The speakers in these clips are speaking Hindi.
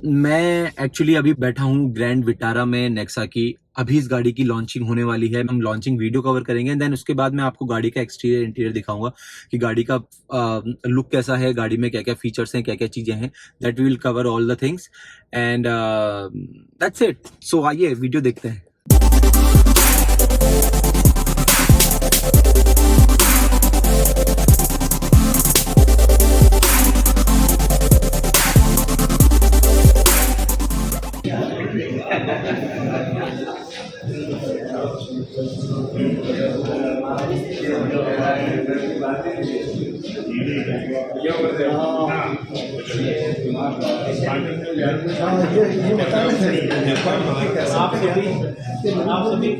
मैं एक्चुअली अभी बैठा हूँ ग्रैंड विटारा में नेक्सा की। अभी इस गाड़ी की लॉन्चिंग होने वाली है। हम लॉन्चिंग वीडियो कवर करेंगे एंड देन उसके बाद मैं आपको गाड़ी का एक्सटीरियर इंटीरियर दिखाऊंगा कि गाड़ी का लुक कैसा है, गाड़ी में क्या क्या फीचर्स हैं, क्या क्या चीजें हैं। That we will cover all the things and that's it. So आइए वीडियो देखते हैं। आप सभी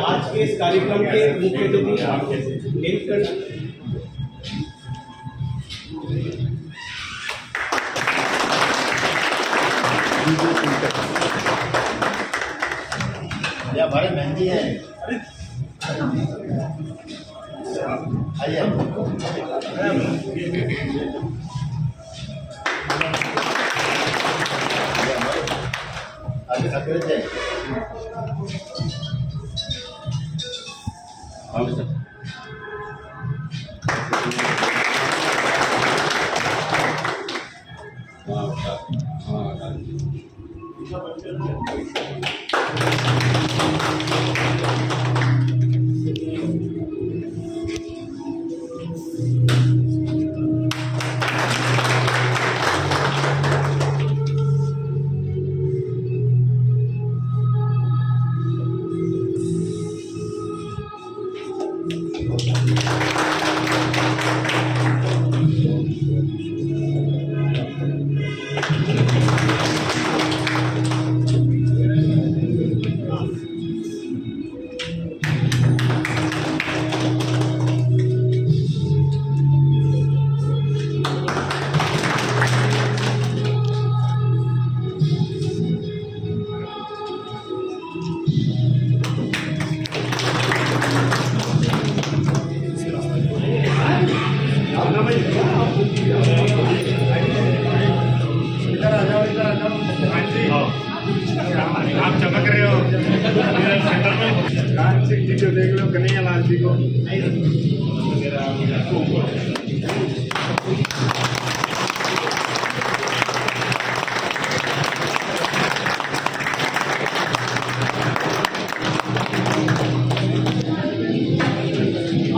आज के इस कार्यक्रम के मुख्य अतिथि या बड़े मेहंदी है। आइए आगे अकेले जाए। हाँ सर। आप चमक रहे हो कार्तिक जी को देख लो, कन्हैया लाल जी को।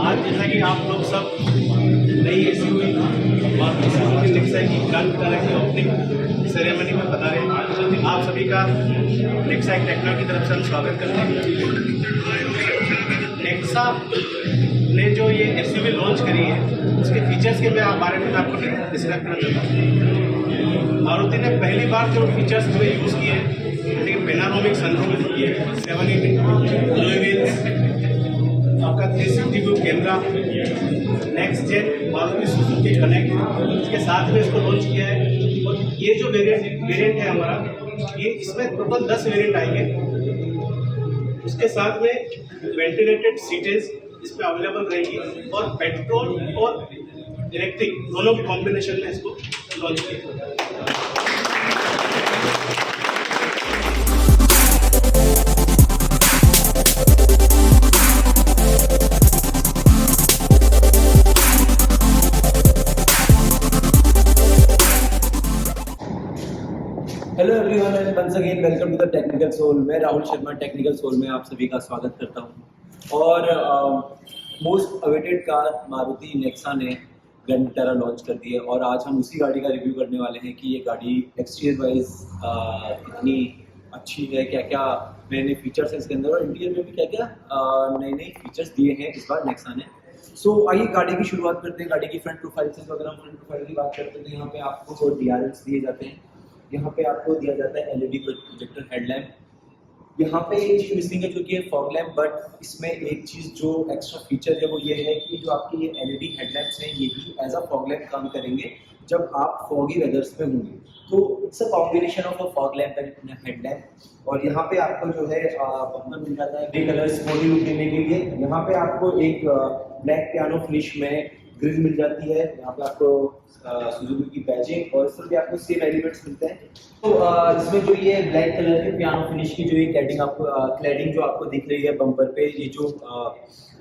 आज जैसा कि आप लोग सब नई एसयूवी और सुजुकी नेक्सा की ग्रैंड विटारा की ओपनिंग सेरेमनी में बता रहे हैं, आप सभी का नेक्सा टेक्नो की तरफ से हम स्वागत करते हैं। नेक्सा ने जो ये एसयूवी लॉन्च करी है उसके फीचर्स के बारे में आपको डिस्क्राइब करना चाहता हूँ। मारुति ने पहली बार जो फीचर्स जो यूज़ किए हैं, पेनारोमिक सनरूफ यूज़ किए, 7 अलॉय व्हील्स, आपका 360 view camera, next gen Maruti Suzuki connect, इसके साथ में इसको लॉन्च किया है। और ये जो वेरिएंट है हमारा, ये इसमें टोटल 10 वेरिएंट आएंगे। उसके साथ में वेंटिलेटेड सीटेज इसमें अवेलेबल रहेगी और पेट्रोल और इलेक्ट्रिक दोनों के कॉम्बिनेशन में इसको लॉन्च किया। Hello everyone and once again welcome to the technical soul. मैं राहुल शर्मा टेक्निकल सोल में आप सभी का स्वागत करता हूं। और most awaited car Maruti Nexa ने ग्रैंड विटारा लॉन्च कर दी है और आज हम उसी गाड़ी का रिव्यू करने वाले हैं कि ये गाड़ी एक्सटीरियर वाइज इतनी अच्छी है, क्या क्या नए नए फीचर्स हैं इसके अंदर और इंटीरियर में भी क्या क्या नए नए फीचर्स दिए हैं इस बार नेक्सा ने। सो आइए गाड़ी की शुरुआत करते हैं। गाड़ी की फ्रंट प्रोफाइल से अगर हम फ्रंट प्रोफाइल की बात करते हैं तो यहाँ पे आपको DRLs दिए जाते हैं। यहाँ पे आपको दिया जाता है LED प्रोजेक्टर हेडलैम्प। यहाँ पे एक चीज मिसिंग है जो कि है फॉग लैम्प, बट इसमें एक चीज जो एक्स्ट्रा फीचर है वो ये है कि जो आपके ये LED हेडलैम्प्स हैं ये भी एज अ फॉग लैम्प काम करेंगे जब आप फॉगी वेदर्स में होंगे। तो it's a combination of a fog lamp and headlamp. और यहाँ पे आपको जो है बम्पर मिल जाता है ग्रे कलर स्पोर्टी लुक देने के लिए। यहाँ पे आपको एक ब्लैक पियानो फिनिश में ग्रिल मिल जाती है, यहाँ पे आपको सुजुकी की बैजिंग और इस तरह के आपको सेम एलिमेंट्स मिलते हैं। तो इसमें जो ये ब्लैक कलर के पियानो फिनिश की जो ये क्लैडिंग जो आपको दिख रही है बम्पर पे, ये जो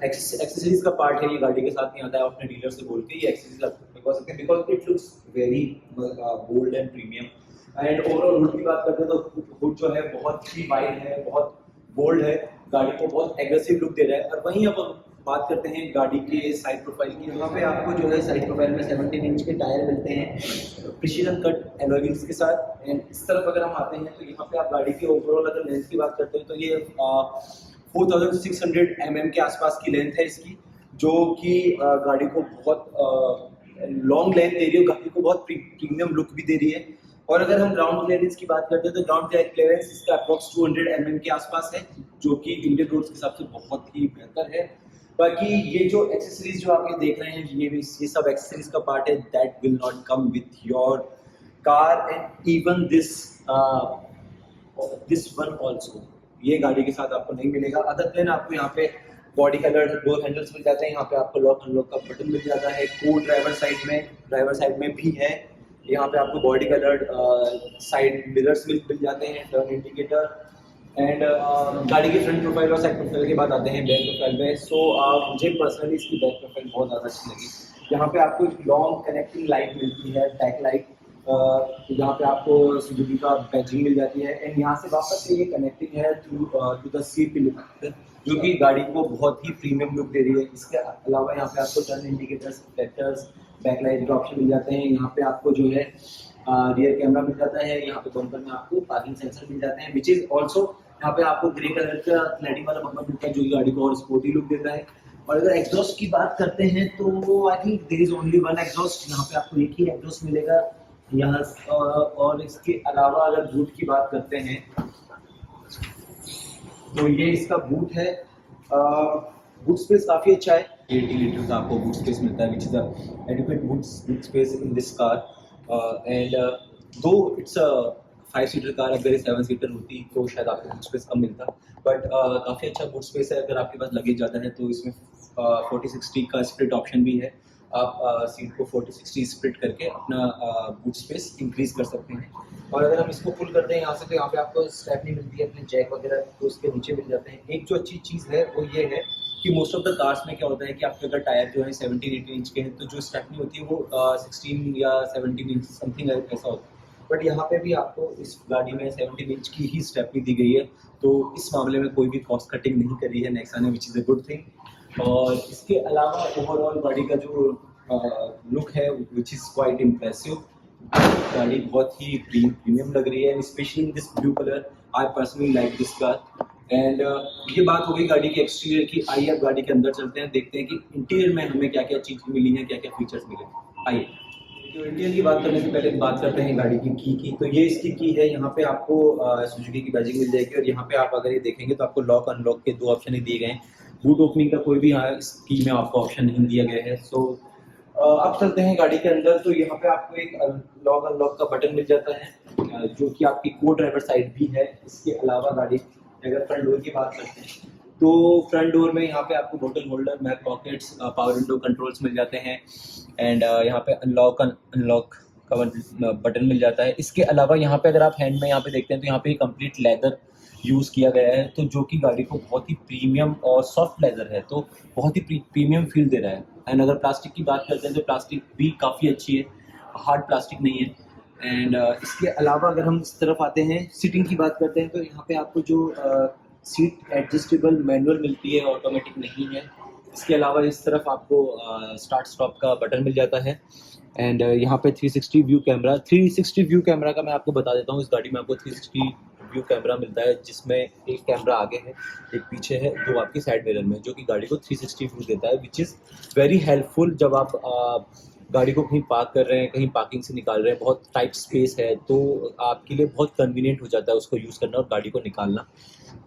एक्सेसरीज का पार्ट है ये गाड़ी के साथ नहीं आता है, अपने डीलर से बोल के ये एक्सेसरीज आप लगवा सकते हैं because it looks very bold and premium. And overall hood की बात करते हैं तो हुड जो है बहुत ही वाइड है, बहुत बोल्ड है, गाड़ी को बहुत एग्रेसिव लुक दे रहा है। और वहीं अब बात करते हैं गाड़ी के साइड प्रोफाइल की। यहाँ पे आपको जो है साइड प्रोफाइल में 17 इंच के टायर मिलते हैं प्रिसीजन कट एलॉय व्हील्स के साथ। एंड इस तरफ अगर हम आते हैं तो यहाँ पे आप गाड़ी की ओवरऑल अगर लेंथ की बात करते हैं तो ये 4600 mm के आसपास की लेंथ है इसकी, जो कि गाड़ी को बहुत लॉन्ग लेंथ दे रही है, गाड़ी को बहुत प्रीमियम लुक भी दे रही है। और अगर हम ग्राउंड क्लियरेंस की बात करते हैं तो ग्राउंड क्लियरेंस इसका अप्रॉक्स 200 mm के आसपास है, जो कि इंडियन रोड्स के हिसाब से बहुत ही बेहतर है। बाकी ये जो एक्सेसरीज जो आप ये देख रहे हैं ये सब एक्सेसरीज का पार्ट है that will not come with your car and even this one also, ये गाड़ी के साथ आपको नहीं मिलेगा। अदर देन आपको यहाँ पे बॉडी कलर डोर हैंडल्स मिल जाते हैं, यहाँ पे आपको लॉक अनलॉक का बटन मिल जाता है, कोड ड्राइवर साइड में भी है। यहाँ पे आपको बॉडी कलर साइड मिरर्स मिल जाते हैं, टर्न इंडिकेटर एंड गाड़ी के फ्रंट प्रोफाइल और साइड प्रोफाइल के बाद आते हैं बैक प्रोफाइल में। सो मुझे पर्सनली इसकी बैक प्रोफाइल बहुत ज़्यादा अच्छी लगी। यहाँ पे आपको एक लॉन्ग कनेक्टिंग लाइट मिलती है, बैक लाइट, यहाँ पे आपको सुजुकी का बैजिंग मिल जाती है एंड यहाँ से वापस से ये कनेक्टिंग है टू द सीट पिलर, जो कि गाड़ी को बहुत ही प्रीमियम लुक दे रही है। इसके अलावा यहाँ पे आपको टर्न इंडिकेटर्स, रिफ्लेक्टर्स, बैकलाइट के ऑप्शन मिल जाते हैं। यहाँ पे आपको जो है रियर कैमरा मिल जाता है, यहाँ पे बम्पर में आपको पार्किंग सेंसर मिल जाते हैं, विच इज ऑल्सो यहाँ पे आपको ग्रे कलर का क्लैडिंग वाला बम्पर मिलता है, जो कि गाड़ी को और स्पोर्टी लुक देता है। और अगर एग्जॉस्ट की बात करते हैं तो I think there is only one exhaust, यहाँ पे आपको एक ही एग्जॉस्ट मिलेगा यहाँ। और इसके अलावा अगर बूट की बात करते हैं तो ये इसका बूट है, बूट स्पेस काफ़ी अच्छा है, 80 लीटर का आपको बूट स्पेस मिलता है, which is the adequate boot space in this car. And दो इट्स अ 5 सीटर कार, अगर ये 7 सीटर होती तो शायद आपको बूट स्पेस कम मिलता, बट काफ़ी अच्छा बूट स्पेस है। अगर आपके पास लगेज ज़्यादा है तो इसमें 40-60 का स्प्लिट ऑप्शन भी है, आप सीट को 40-60 स्प्लिट करके अपना बूट स्पेस इंक्रीज कर सकते हैं। और अगर हम इसको पुल करते हैं यहाँ से तो यहाँ पे आपको स्टेपनी मिलती है, अपने जैक वगैरह तो उसके नीचे मिल जाते हैं। एक जो अच्छी चीज़ है वो ये है कि मोस्ट ऑफ द कार्स में क्या होता है कि आपके अगर टायर जो है 17-18 इंच के हैं तो जो स्टेपनी होती है वो 16 या 17 इंच समथिंग ऐसा होता है, बट यहाँ पे भी आपको इस गाड़ी में 17 इंच की ही स्टेपनी दी गई है, तो इस मामले में कोई भी कॉस्ट कटिंग नहीं करी है नेक्सा ने, which is a good thing. और इसके अलावा ओवरऑल गाड़ी का जो लुक है विच इज़ क्वाइट इम्प्रेसिव, गाड़ी बहुत ही प्रीमियम लग रही है, specially in this blue colour. I personally like this car. And ये बात हो गई गाड़ी के एक्सटीरियर की। आइए अब गाड़ी के अंदर चलते हैं, देखते हैं कि इंटीरियर में हमें क्या क्या चीज़ें मिली हैं, क्या क्या फीचर्स मिले। आइए, तो इंटीरियर की बात करने से पहले बात करते हैं गाड़ी की। तो ये इसकी की है, यहाँ पे आपको सुजुकी की बैजिंग मिल जाएगी और यहाँ पे आप अगर ये देखेंगे तो आपको लॉक अनलॉक के 2 ऑप्शन ही दिए गए हैं, बूट ओपनिंग का कोई भी यहाँ इस की में आपको ऑप्शन नहीं दिया गया है। सो अब चलते हैं गाड़ी के अंदर। तो यहाँ पे आपको एक लॉक अनलॉक का बटन मिल जाता है, जो कि आपकी को ड्राइवर साइड भी है। इसके अलावा गाड़ी अगर फ्रंट डोर की बात करते हैं तो फ्रंट डोर में यहाँ पे आपको बोतल holder, map pockets, power window controls मिल जाते हैं एंड यहाँ पे अनलॉक का बटन मिल जाता है। इसके अलावा यहाँ पे अगर आप हैंड में यहाँ पे देखते हैं तो यहाँ पे कंप्लीट लेदर यूज़ किया गया है, तो जो कि गाड़ी को बहुत ही प्रीमियम और सॉफ्ट लेदर है, तो बहुत ही प्रीमियम फील दे रहा है। एंड अगर प्लास्टिक की बात करते हैं तो प्लास्टिक भी काफ़ी अच्छी है, हार्ड प्लास्टिक नहीं है। एंड इसके अलावा अगर हम इस तरफ आते हैं, सीटिंग की बात करते हैं तो यहाँ पे आपको जो सीट एडजस्टेबल मैनुअल मिलती है, ऑटोमेटिक नहीं है। इसके अलावा इस तरफ आपको स्टार्ट स्टॉप का बटन मिल जाता है एंड यहाँ पे 360 व्यू कैमरा का मैं आपको बता देता हूँ। इस गाड़ी में आपको 360 व्यू कैमरा मिलता है, जिसमें एक कैमरा आगे है, एक पीछे है, 2 आपकी साइड मिरर में, जो कि गाड़ी को 360 व्यू देता है, विच इज़ वेरी हेल्पफुल जब आप गाड़ी को कहीं पार्क कर रहे हैं, कहीं पार्किंग से निकाल रहे हैं, बहुत टाइट स्पेस है तो आपके लिए बहुत कन्वीनियंट हो जाता है उसको यूज़ करना और गाड़ी को निकालना।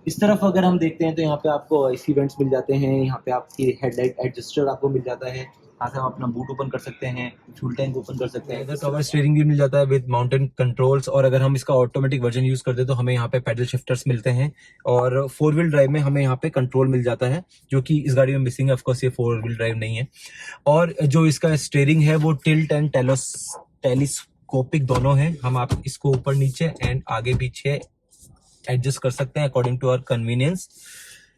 इस तरफ अगर हम देखते हैं तो यहाँ पे आपको AC वेंट्स मिल जाते हैं, यहाँ पे आपकी हेडलाइट एडजस्टर आपको मिल जाता है यहाँ से हम अपना बूट ओपन कर सकते हैं, फ्यूल टैंक ओपन कर सकते हैं। इधर कवर स्टीयरिंग भी मिल जाता है विद माउंटेन कंट्रोल्स, और अगर हम इसका ऑटोमेटिक वर्जन यूज करते हैं तो हमें यहाँ पे पैडल शिफ्टर्स मिलते हैं, और 4 व्हील ड्राइव में हमें यहाँ पे कंट्रोल मिल जाता है, जो कि इस गाड़ी में मिसिंग है। ऑफकोर्स ये 4 व्हील ड्राइव नहीं है। और जो इसका स्टीयरिंग है वो टिल्ट एंड टेलीस्कोपिक दोनों है। हम आप इसको ऊपर नीचे एंड आगे पीछे एडजस्ट कर सकते हैं अकॉर्डिंग टू आवर कन्वीनियंस।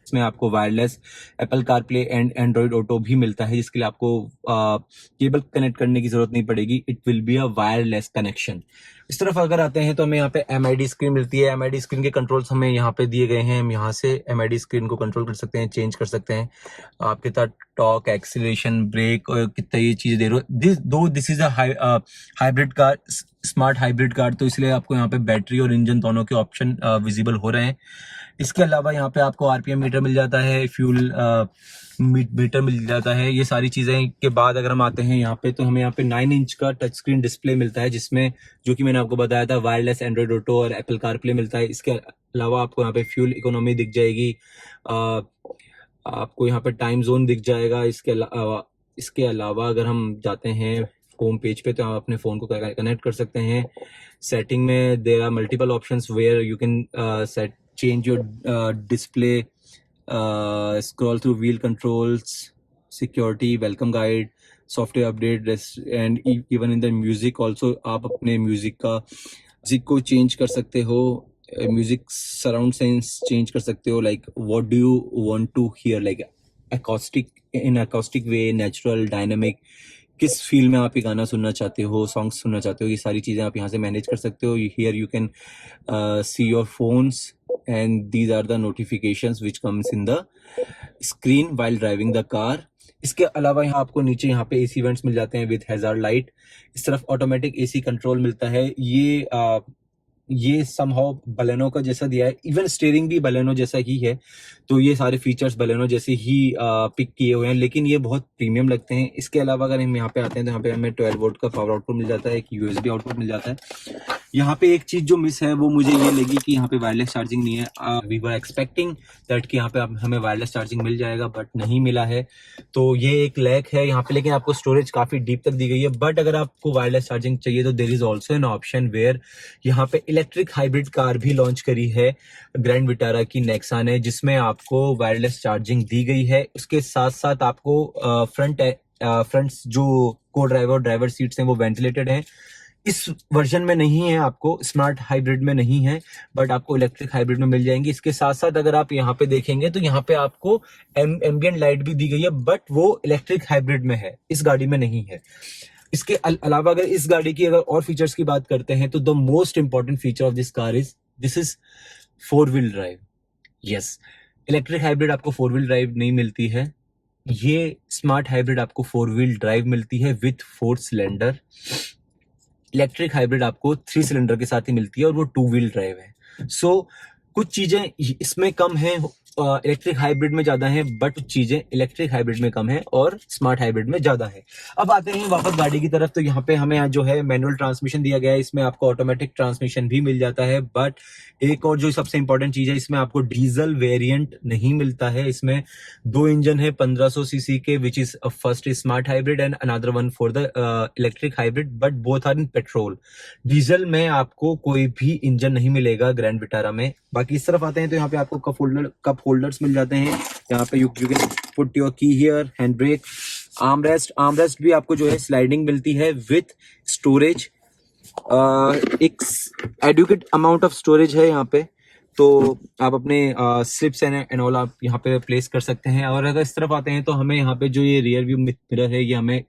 इसमें आपको wireless Apple CarPlay and Android auto भी मिलता है, जिसके लिए आपको केबल कनेक्ट करने की जरूरत नहीं पड़ेगी। It will be a wireless connection. इस तरफ अगर आते हैं तो हमें यहाँ पे MID स्क्रीन मिलती है। MID स्क्रीन के कंट्रोल्स हमें यहाँ पे दिए गए हैं। हम यहाँ से MID स्क्रीन को कंट्रोल कर सकते हैं, चेंज कर सकते हैं। आप कितना टॉर्क, एक्सीलरेशन, ब्रेक और कितना ये चीज़ दे रहे हो। This is a hybrid car, smart hybrid car, तो इसलिए आपको यहाँ पे बैटरी और इंजन दोनों के ऑप्शन विजिबल हो रहे हैं। इसके अलावा यहाँ पे आपको RPM मीटर मिल जाता है, फ्यूल मीटर मिल जाता है। ये सारी चीज़ें के बाद अगर हम आते हैं यहाँ पे, तो हमें यहाँ पे 9 इंच का टच स्क्रीन डिस्प्ले मिलता है, जिसमें जो कि मैंने आपको बताया था वायरलेस एंड्रॉइड ऑटो और एप्पल कारप्ले मिलता है। इसके अलावा आपको यहाँ पे फ्यूल इकोनॉमी दिख जाएगी, आपको यहाँ पे टाइम जोन दिख जाएगा। इसके अलावा अगर हम जाते हैं होम पेज पे, तो आप अपने फ़ोन को कनेक्ट कर सकते हैं। सेटिंग में there are multiple options where you can set change your display, scroll through wheel controls, security, welcome guide, software update, and even in the music also आप अपने म्यूजिक को चेंज कर सकते हो, म्यूजिक सराउंड साउंड्स चेंज कर सकते हो। Like what do you want to hear, like acoustic way, natural, dynamic, किस फील में आप ये गाना सुनना चाहते हो, सॉन्ग्स सुनना चाहते हो, ये सारी चीज़ें आप यहाँ से मैनेज कर सकते हो। Here you can see your phones and these are the notifications which comes in the screen while driving the car. इसके अलावा यहाँ आपको नीचे यहाँ पे AC वेंट्स मिल जाते हैं विद हैजार्ड लाइट। इस तरफ ऑटोमेटिक AC कंट्रोल मिलता है। ये समहाउ बलेनो का जैसा दिया है, इवन स्टीयरिंग भी बलेनो जैसा ही है, तो ये सारे फीचर्स बलेनो जैसे ही पिक किए हुए हैं, लेकिन ये बहुत प्रीमियम लगते हैं। इसके अलावा अगर हम यहाँ पे आते हैं तो यहाँ पे हमें 12 वोल्ट का पावर आउटपुट मिल जाता है, एक USB आउटपुट मिल जाता है। यहाँ पे एक चीज जो मिस है वो मुझे ये लगी कि यहाँ पे वायरलेस चार्जिंग नहीं है। वी वर एक्सपेक्टिंग दैट कि यहाँ पे हमें वायरलेस चार्जिंग मिल जाएगा, बट नहीं मिला है, तो ये एक लैक है यहाँ पे। लेकिन आपको स्टोरेज काफी डीप तक दी गई है। बट अगर आपको वायरलेस चार्जिंग चाहिए तो there is also an option where यहाँ पे इलेक्ट्रिक हाइब्रिड कार भी लॉन्च करी है ग्रैंड विटारा की नेक्सा ने, जिसमें आपको वायरलेस चार्जिंग दी गई है। उसके साथ साथ आपको फ्रंट जो को ड्राइवर सीट्स हैं वो वेंटिलेटेड हैं। इस वर्जन में नहीं है, आपको स्मार्ट हाइब्रिड में नहीं है, बट आपको इलेक्ट्रिक हाइब्रिड में मिल जाएंगी। इसके साथ साथ अगर आप यहाँ पे देखेंगे तो यहाँ पे आपको एम्बिएंट लाइट भी दी गई है, बट वो इलेक्ट्रिक हाइब्रिड में है, इस गाड़ी में नहीं है। इसके अलावा अगर इस गाड़ी की अगर और फीचर्स की बात करते हैं तो the most important feature of this car is this is 4 wheel drive. Yes, electric hybrid आपको 4 व्हील ड्राइव नहीं मिलती है, ये स्मार्ट हाइब्रिड आपको 4 व्हील ड्राइव मिलती है विथ 4 सिलेंडर। इलेक्ट्रिक हाइब्रिड आपको 3 सिलेंडर के साथ ही मिलती है और वो 2 व्हील ड्राइव है। सो कुछ चीजें इसमें कम है, इलेक्ट्रिक हाइब्रिड में ज्यादा है, बट कुछ चीजें इलेक्ट्रिक हाइब्रिड में कम है और स्मार्ट हाइब्रिड में ज्यादा है। अब आते हैं वापस गाड़ी की तरफ, तो यहाँ पे हमें जो है मैनुअल ट्रांसमिशन दिया गया है, इसमें आपको ऑटोमेटिक ट्रांसमिशन भी मिल जाता है। बट एक और जो सबसे इंपॉर्टेंट चीज है, इसमें आपको डीजल वेरिएंट नहीं मिलता है। इसमें 2 इंजन है 1500 सीसी के, which is first is smart hybrid and another one for the electric hybrid, but both are in petrol. Diesel में आपको कोई भी इंजन नहीं मिलेगा ग्रैंड विटारा में। बाकी इस तरफ आते हैं तो यहाँ पे आपको कप होल्डर्स मिल जाते हैं। यहाँ पे यू कैन पुट योर की हियर, हैंड ब्रेक, आर्मरेस्ट भी आपको जो है स्लाइडिंग मिलती है विथ स्टोरेज। एक एडुकेट अमाउंट ऑफ स्टोरेज है यहाँ पे, तो आप अपने स्लिप्स एंड ऑल आप यहाँ पे प्लेस कर सकते हैं। और अगर इस तरफ आते हैं तो हमें यहाँ पे जो ये रियर व्यू मिरर है, ये हमें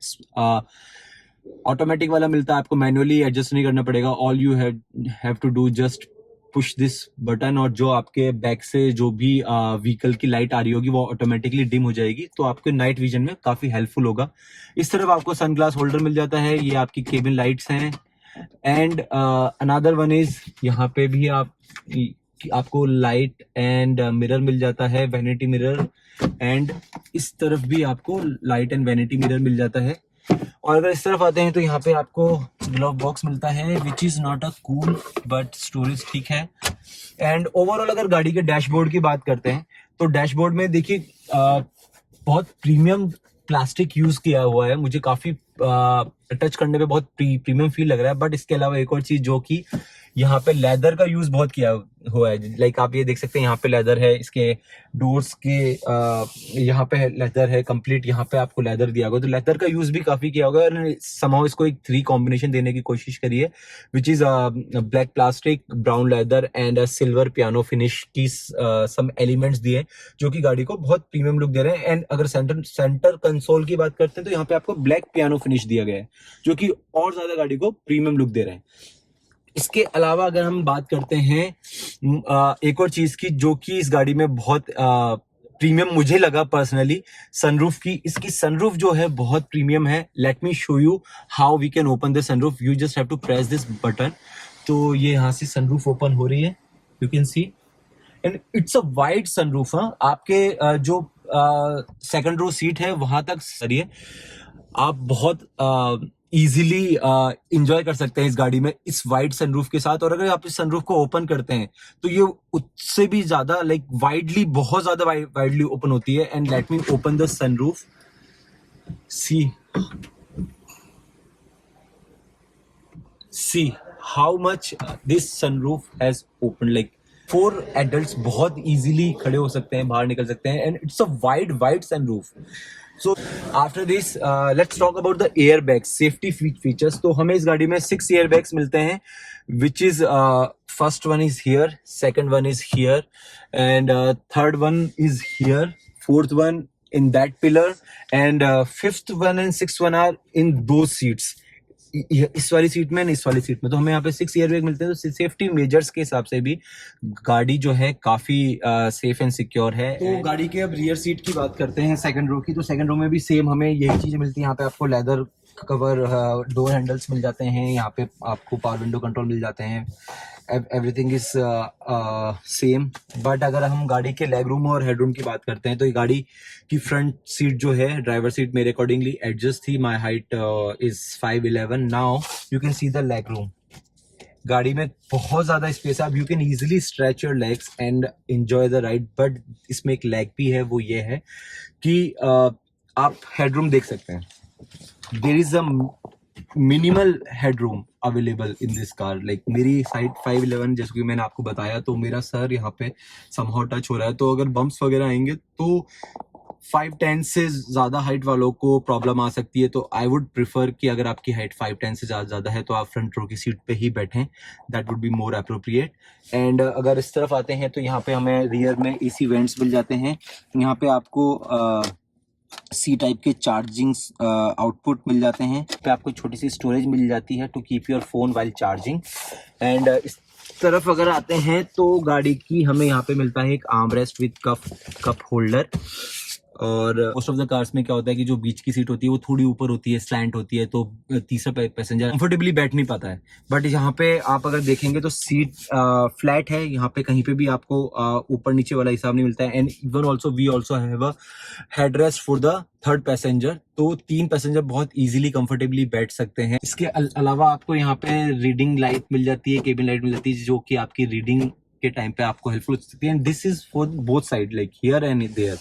ऑटोमेटिक वाला मिलता है, आपको मैनुअली एडजस्ट नहीं करना पड़ेगा। All you have to do just push this button, और जो आपके बैक से जो भी व्हीकल की लाइट आ रही होगी वो ऑटोमेटिकली डिम हो जाएगी, तो आपके नाइट विजन में काफी हेल्पफुल होगा। इस तरफ आपको सनग्लास होल्डर मिल जाता है, ये आपकी केबिन लाइट्स हैं। एंड अनदर वन इज यहाँ पे भी आपको लाइट एंड मिरर मिल जाता है, वैनिटी मिरर, एंड इस तरफ भी आपको लाइट एंड वैनिटी मिरर मिल जाता है। और अगर इस तरफ आते हैं तो यहाँ पे आपको ग्लव बॉक्स मिलता है, which is not a cool but storage ठीक है। एंड ओवरऑल अगर गाड़ी के डैशबोर्ड की बात करते हैं तो डैशबोर्ड में देखिए बहुत प्रीमियम प्लास्टिक यूज किया हुआ है, मुझे काफी टच करने पे बहुत प्रीमियम फील लग रहा है। बट इसके अलावा एक और चीज जो कि यहाँ पे लेदर का यूज बहुत किया हुआ है, लाइक आप ये देख सकते हैं यहाँ पे लेदर है, इसके डोर्स के यहाँ पे लेदर है कंप्लीट, यहाँ पे आपको लेदर दिया होगा, तो लेदर का यूज भी काफी किया होगा। और समहाउ इसको एक 3 कॉम्बिनेशन देने की कोशिश करी है, which is black plastic, brown leather and silver piano finish की सम एलिमेंट्स दिए जो कि गाड़ी को बहुत प्रीमियम लुक दे रहे हैं। एंड अगर सेंटर कंसोल की बात करते हैं तो यहाँ पे आपको ब्लैक पियानो फिनिश दिया गया है जो कि और ज्यादा गाड़ी को प्रीमियम लुक दे रहे हैं। इसके अलावा अगर हम बात करते हैं एक और चीज की जो कि इस गाड़ी में बहुत प्रीमियम मुझे लगा पर्सनली, सनरूफ की। इसकी सनरूफ जो है बहुत प्रीमियम है। Let me show you how we can open the sunroof. You just have to press this button, तो ये यहाँ से सनरूफ ओपन हो रही है, you can see, and it's a wide sunroof. आपके जो सेकंड रो सीट है वहां तक सही है, आप बहुत इजीली इंजॉय कर सकते हैं इस गाड़ी में इस वाइड सनरूफ के साथ। और अगर आप इस सनरूफ को ओपन करते हैं तो ये उससे भी ज्यादा लाइक वाइडली, बहुत ज्यादा वाइडली ओपन होती है। And let me open the sunroof, see how much this sunroof has open, like 4 adults बहुत इजीली खड़े हो सकते हैं, बाहर निकल सकते हैं। And it's a wide sunroof. So after this, let's talk about the airbags, safety features. तो हमें इस गाड़ी में 6 airbags मिलते हैं, which is first one is here, second one is here, and third one is here, fourth one in that pillar, and fifth one and sixth one are in those seats. इस वाली सीट में, इस वाली सीट में। तो हमें यहाँ पे 6 एयरबैग मिलते हैं। तो सेफ्टी मेजर्स के हिसाब से भी गाड़ी जो है काफी सेफ एंड सिक्योर है। तो गाड़ी के अब रियर सीट की बात करते हैं, सेकंड रो की। तो सेकंड रो में भी सेम हमें यही चीजें मिलती हैं। यहाँ पे आपको लेदर कवर, डोर हैंडल्स मिल जाते हैं, यहाँ पे आपको पावर विंडो कंट्रोल मिल जाते हैं, एवरीथिंग इज सेम। बट अगर हम गाड़ी के लेग रूम और हेड रूम की बात करते हैं तो ये गाड़ी की फ्रंट सीट जो है, ड्राइवर सीट, मेरे अकॉर्डिंगली एडजस्ट थी। My height is 5'11". Now you can see the leg room. गाड़ी में बहुत ज्यादा स्पेस है, अब you can easily stretch your legs and enjoy the ride. But इसमें एक लैग भी है, वो ये है कि आप हेडरूम देख सकते हैं। There is a minimal headroom available in this car. Like मेरी साइड 5'11", जैसे कि मैंने आपको बताया, तो मेरा सर यहाँ पे समहाउ टच हो रहा है। तो अगर बम्प्स वगैरह आएंगे तो 5'10" से ज्यादा हाइट वालों को प्रॉब्लम आ सकती है। तो आई वुड प्रिफर कि अगर आपकी हाइट 5'10" से ज्यादा है तो आप फ्रंट रो की सीट पे ही बैठें, that would be more appropriate. And अगर इस तरफ आते हैं तो यहाँ पे हमें रियर में AC वेंट्स मिल जाते हैं। यहाँ पे आपको C टाइप के चार्जिंग आउटपुट मिल जाते हैं। पे आपको छोटी सी स्टोरेज मिल जाती है to keep your phone while charging. And इस तरफ अगर आते हैं तो गाड़ी की हमें यहाँ पे मिलता है एक आर्मरेस्ट विद कप होल्डर। और मोस्ट ऑफ द कार्स में क्या होता है कि जो बीच की सीट होती है वो थोड़ी ऊपर होती है, स्लैंट होती है, तो तीसरा पैसेंजर कंफर्टेबली बैठ नहीं पाता है। बट यहाँ पे आप अगर देखेंगे तो सीट फ्लैट है, यहाँ पे कहीं पे भी आपको ऊपर नीचे वाला हिसाब नहीं मिलता है। And even also we also have a headrest for the third passenger, तो 3 पैसेंजर बहुत इजीली कंफर्टेबली बैठ सकते हैं। इसके अलावा आपको यहाँ पे रीडिंग लाइट मिल जाती है, केबिन लाइट मिल जाती है, जो कि आपकी रीडिंग के टाइम पे आपको हेल्पफुल हो सकती है। And this is for both side, like here and there.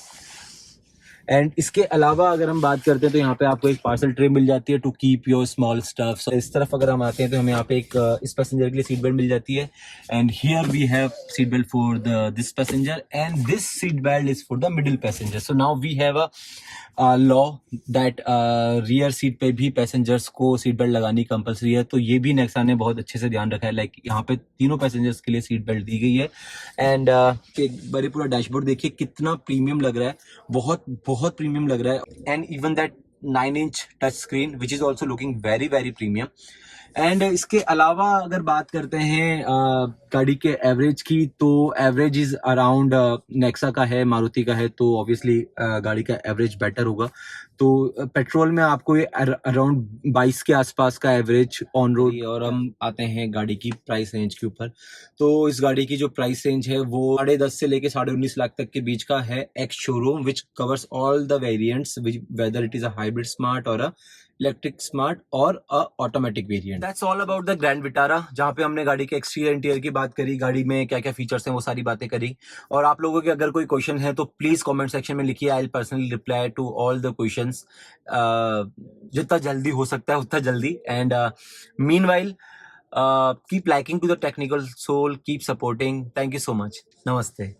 And इसके अलावा अगर हम बात करते हैं तो यहाँ पे आपको एक पार्सल ट्रे मिल जाती है to keep your small stuff. So इस तरफ अगर हम आते हैं तो हमें यहाँ पे एक इस पैसेंजर के लिए सीट बेल्ट मिल जाती है। And here we have seat belt for this passenger and this seat belt is for the middle passenger. So now we have a law that rear seat पे भी पैसेंजर्स को सीट बेल्ट लगानी कंपलसरी है। तो ये भी नेक्सा ने बहुत अच्छे से ध्यान रखा है। लाइक यहाँ पे तीनों पैसेंजर्स के लिए सीट बेल्ट दी गई है। एंड एक बारी पूरा डैशबोर्ड देखिए कितना प्रीमियम लग रहा है, बहुत प्रीमियम लग रहा है। And even that 9-inch touch screen which is also looking very premium. And इसके अलावा अगर बात करते हैं गाड़ी के एवरेज की, तो एवरेज इज अराउंड नेक्सा का है, मारुति का है, तो ऑब्वियसली गाड़ी का एवरेज बेटर होगा। तो पेट्रोल में आपको ये अराउंड 22 के आसपास का एवरेज ऑन रोड। और हम आते हैं गाड़ी की प्राइस रेंज के ऊपर। तो इस गाड़ी की जो प्राइस रेंज है वो 10.5 से लेके 19.5 लाख तक के बीच का है ex showroom, which covers all the variants, whether it is a hybrid smart or a electric smart or a automatic variant. That's all about the grand Vitara, जहाँ पे हमने गाड़ी के एक्सटीरियर इंटीरियर की बात करी, गाड़ी में क्या क्या फीचर्स हैं वो सारी बातें करी। और आप लोगों के अगर कोई क्वेश्चन है तो प्लीज कमेंट सेक्शन में लिखिए, I will personally reply to all the questions जितना जल्दी हो सकता है उतना जल्दी। And meanwhile keep liking to the technical soul, keep supporting. Thank you so much. नमस्ते।